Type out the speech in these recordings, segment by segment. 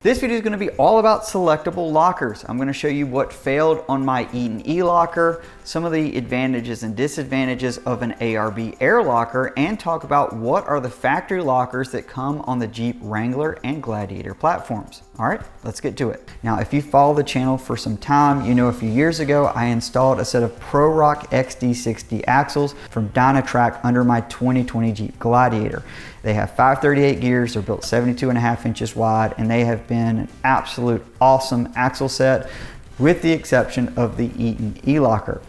This video is going to be all about selectable lockers. I'm going to show you what failed on my Eaton ELocker, some of the advantages and disadvantages of an ARB Air Locker, and talk about what are the factory lockers that come on the Jeep Wrangler and Gladiator platforms. All right, let's get to it. Now, if you follow the channel for some time, you know a few years ago I installed a set of ProRock XD60 axles from Dynatrac under my 2020 Jeep Gladiator. They have 538 gears, they're built 72.5 inches wide, and they have been an absolute awesome axle set with the exception of the Eaton ELocker.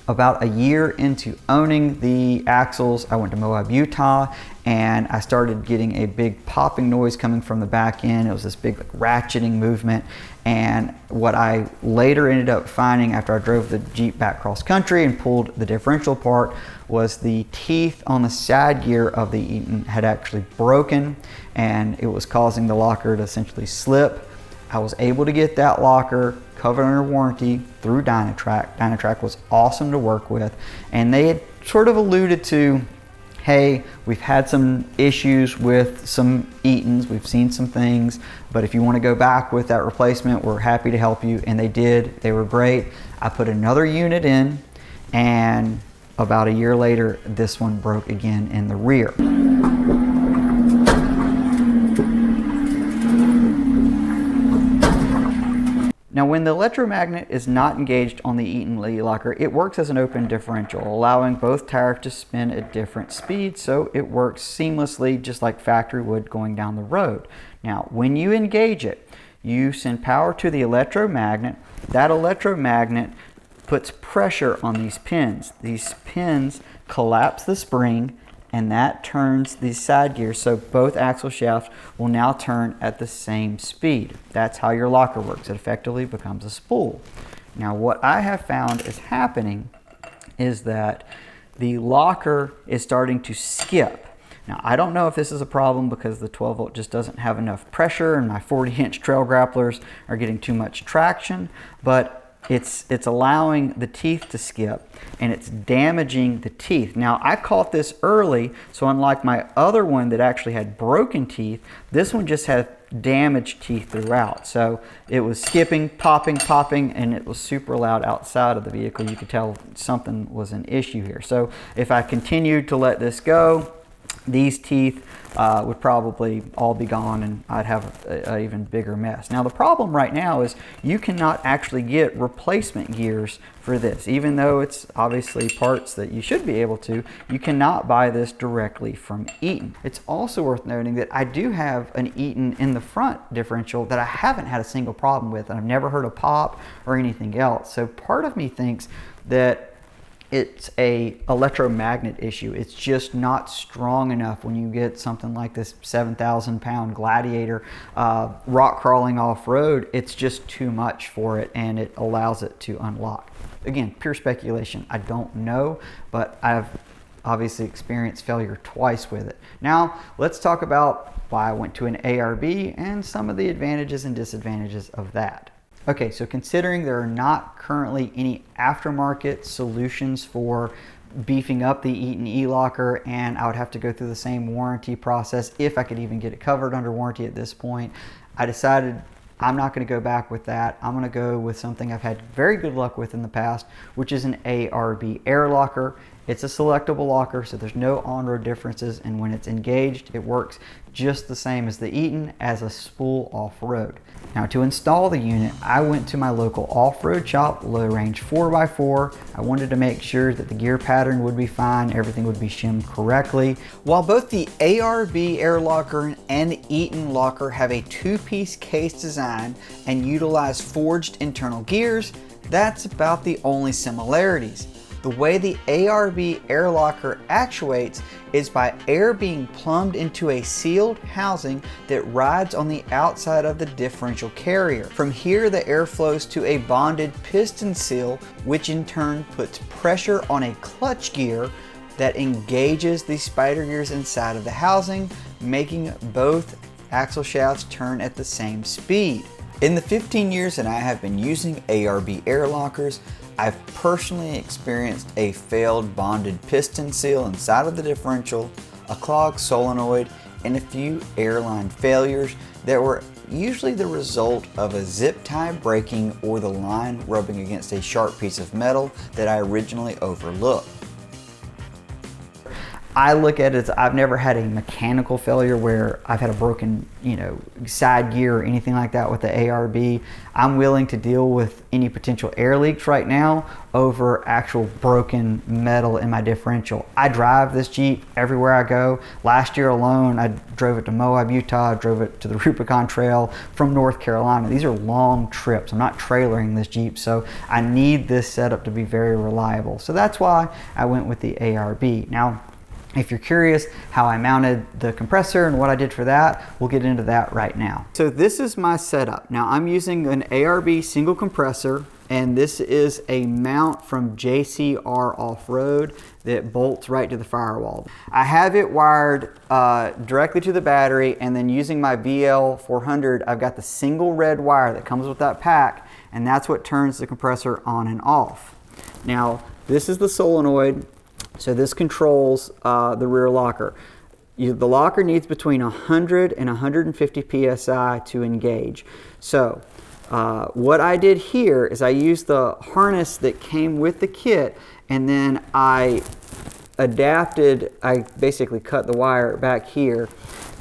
About a year into owning the axles, I went to Moab, Utah, and I started getting a big popping noise coming from the back end. It was this big ratcheting movement, and what I later ended up finding after I drove the Jeep back cross country and pulled the differential apart was the teeth on the side gear of the Eaton had actually broken, and it was causing the locker to essentially slip. I was able to get that locker covered under warranty through Dynatrac. Dynatrac was awesome to work with, and they had sort of alluded to, hey, we've had some issues with some Eatons, we've seen some things, but if you want to go back with that replacement, we're happy to help you. And they did. They were great. I put another unit in, and about a year later, this one broke again in the rear. Now, when the electromagnet is not engaged on the Eaton ELocker, it works as an open differential, allowing both tires to spin at different speeds, so it works seamlessly just like factory would going down the road. Now, when you engage it, you send power to the electromagnet. That electromagnet puts pressure on these pins. These pins collapse the spring, and that turns these side gears, so both axle shafts will now turn at the same speed. That's how your locker works. It effectively becomes a spool. Now, what I have found is happening is that the locker is starting to skip. Now, I don't know if this is a problem because the 12 volt just doesn't have enough pressure and my 40-inch trail grapplers are getting too much traction, but it's allowing the teeth to skip, and it's damaging the teeth. Now, I caught this early, so unlike my other one that actually had broken teeth, this one just had damaged teeth throughout. So it was skipping, popping, and it was super loud outside of the vehicle. You could tell something was an issue here. So if I continued to let this go, these teeth would probably all be gone, and I'd have an even bigger mess. Now, the problem right now is you cannot actually get replacement gears for this. Even though it's obviously parts that you should be able to, you cannot buy this directly from Eaton. It's also worth noting that I do have an Eaton in the front differential that I haven't had a single problem with, and I've never heard a pop or anything else. So part of me thinks that it's a electromagnet issue. It's just not strong enough when you get something like this 7,000-pound Gladiator rock crawling off-road. It's just too much for it, and it allows it to unlock. Again, pure speculation. I don't know, but I've obviously experienced failure twice with it. Now, let's talk about why I went to an ARB and some of the advantages and disadvantages of that. Okay, so considering there are not currently any aftermarket solutions for beefing up the Eaton ELocker, and I would have to go through the same warranty process if I could even get it covered under warranty at this point, I decided I'm not going to go back with that. I'm going to go with something I've had very good luck with in the past, which is an ARB Air Locker. It's a selectable locker, so there's no on-road differences, and when it's engaged, it works just the same as the Eaton as a spool off-road. Now, to install the unit, I went to my local off-road shop, Low Range 4x4. I wanted to make sure that the gear pattern would be fine, everything would be shimmed correctly. While both the ARB Air Locker and the Eaton Locker have a two-piece case design and utilize forged internal gears, that's about the only similarities. The way the ARB Air Locker actuates is by air being plumbed into a sealed housing that rides on the outside of the differential carrier. From here, the air flows to a bonded piston seal, which in turn puts pressure on a clutch gear that engages the spider gears inside of the housing, making both axle shafts turn at the same speed. In the 15 years that I have been using ARB Air Lockers, I've personally experienced a failed bonded piston seal inside of the differential, a clogged solenoid, and a few airline failures that were usually the result of a zip tie breaking or the line rubbing against a sharp piece of metal that I originally overlooked. I look at it as I've never had a mechanical failure where I've had a broken, side gear or anything like that with the ARB. I'm willing to deal with any potential air leaks right now over actual broken metal in my differential. I drive this Jeep everywhere I go. Last year alone, I drove it to Moab, Utah. I drove it to the Rubicon Trail from North Carolina. These are long trips. I'm not trailering this Jeep, so I need this setup to be very reliable. So that's why I went with the ARB. Now, if you're curious how I mounted the compressor and what I did for that, we'll get into that right now. So this is my setup. Now I'm using an ARB single compressor, and this is a mount from JCR Off-Road that bolts right to the firewall. I have it wired directly to the battery, and then using my BL400, I've got the single red wire that comes with that pack, and that's what turns the compressor on and off. Now, this is the solenoid. So this controls the rear locker. The locker needs between 100 and 150 PSI to engage. So what I did here is I used the harness that came with the kit, and then I basically cut the wire back here,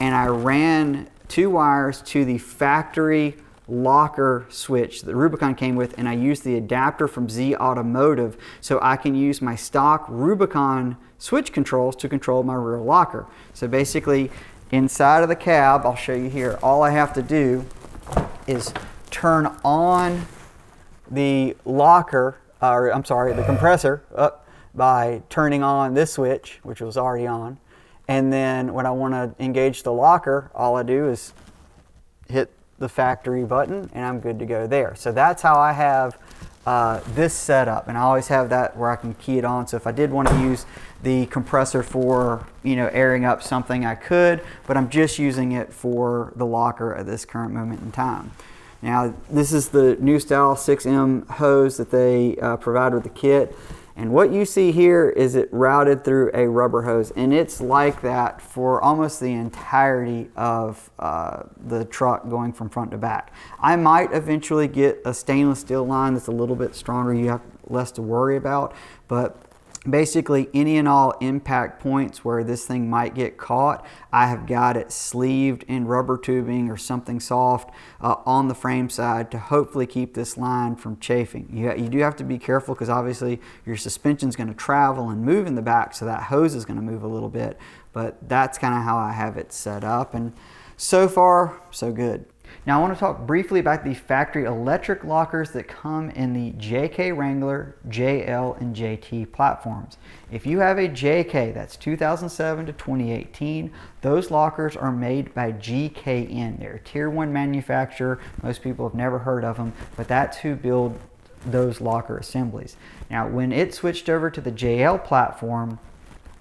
and I ran 2 wires to the factory locker switch that Rubicon came with, and I used the adapter from Z Automotive so I can use my stock Rubicon switch controls to control my rear locker. So basically inside of the cab, I'll show you here, all I have to do is turn on the locker, the compressor by turning on this switch, which was already on, and then when I want to engage the locker, all I do is hit the factory button and I'm good to go there. So that's how I have this set up, and I always have that where I can key it on. So if I did want to use the compressor for airing up something, I could, but I'm just using it for the locker at this current moment in time. Now this is the new style 6M hose that they provide with the kit. And what you see here is it routed through a rubber hose, and it's like that for almost the entirety of the truck going from front to back. I might eventually get a stainless steel line that's a little bit stronger, you have less to worry about, but basically any and all impact points where this thing might get caught, I have got it sleeved in rubber tubing or something soft on the frame side to hopefully keep this line from chafing. You do have to be careful because obviously your suspension is going to travel and move in the back, so that hose is going to move a little bit, but that's kind of how I have it set up, and so far so good. Now I want to talk briefly about the factory electric lockers that come in the JK Wrangler, JL, and JT platforms. If you have a JK, that's 2007 to 2018, those lockers are made by GKN. They're a tier 1 manufacturer. Most people have never heard of them, but that's who build those locker assemblies. Now when it switched over to the JL platform,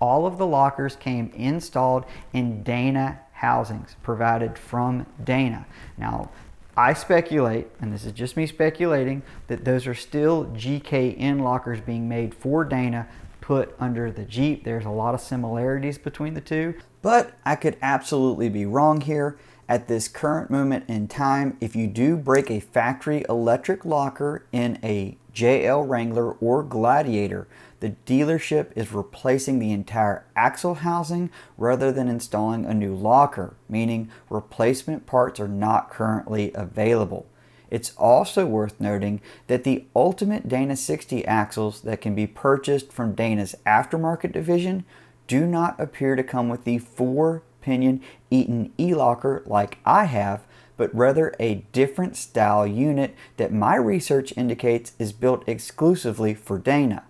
all of the lockers came installed in Dana housings provided from Dana. Now I speculate, and this is just me speculating, that those are still GKN lockers being made for Dana put under the Jeep. There's a lot of similarities between the two, but I could absolutely be wrong here. At this current moment in time, if you do break a factory electric locker in a JL Wrangler or Gladiator, the dealership is replacing the entire axle housing rather than installing a new locker, meaning replacement parts are not currently available. It's also worth noting that the ultimate Dana 60 axles that can be purchased from Dana's aftermarket division do not appear to come with the 4-pinion Eaton ELocker like I have, but rather a different style unit that my research indicates is built exclusively for Dana.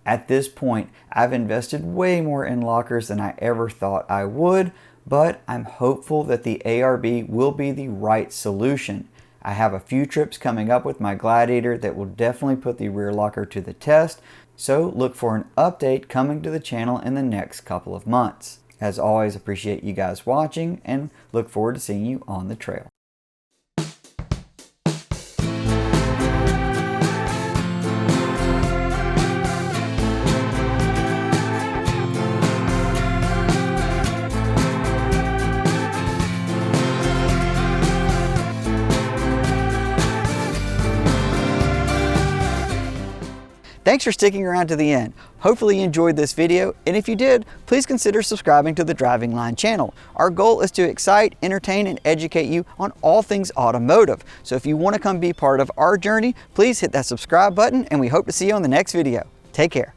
At this point, I've invested way more in lockers than I ever thought I would, but I'm hopeful that the ARB will be the right solution. I have a few trips coming up with my Gladiator that will definitely put the rear locker to the test, so look for an update coming to the channel in the next couple of months. As always, appreciate you guys watching and look forward to seeing you on the trail. Thanks for sticking around to the end. Hopefully you enjoyed this video, and if you did, please consider subscribing to the Driving Line channel. Our goal is to excite, entertain, and educate you on all things automotive. So if you want to come be part of our journey, please hit that subscribe button, and we hope to see you on the next video. Take care.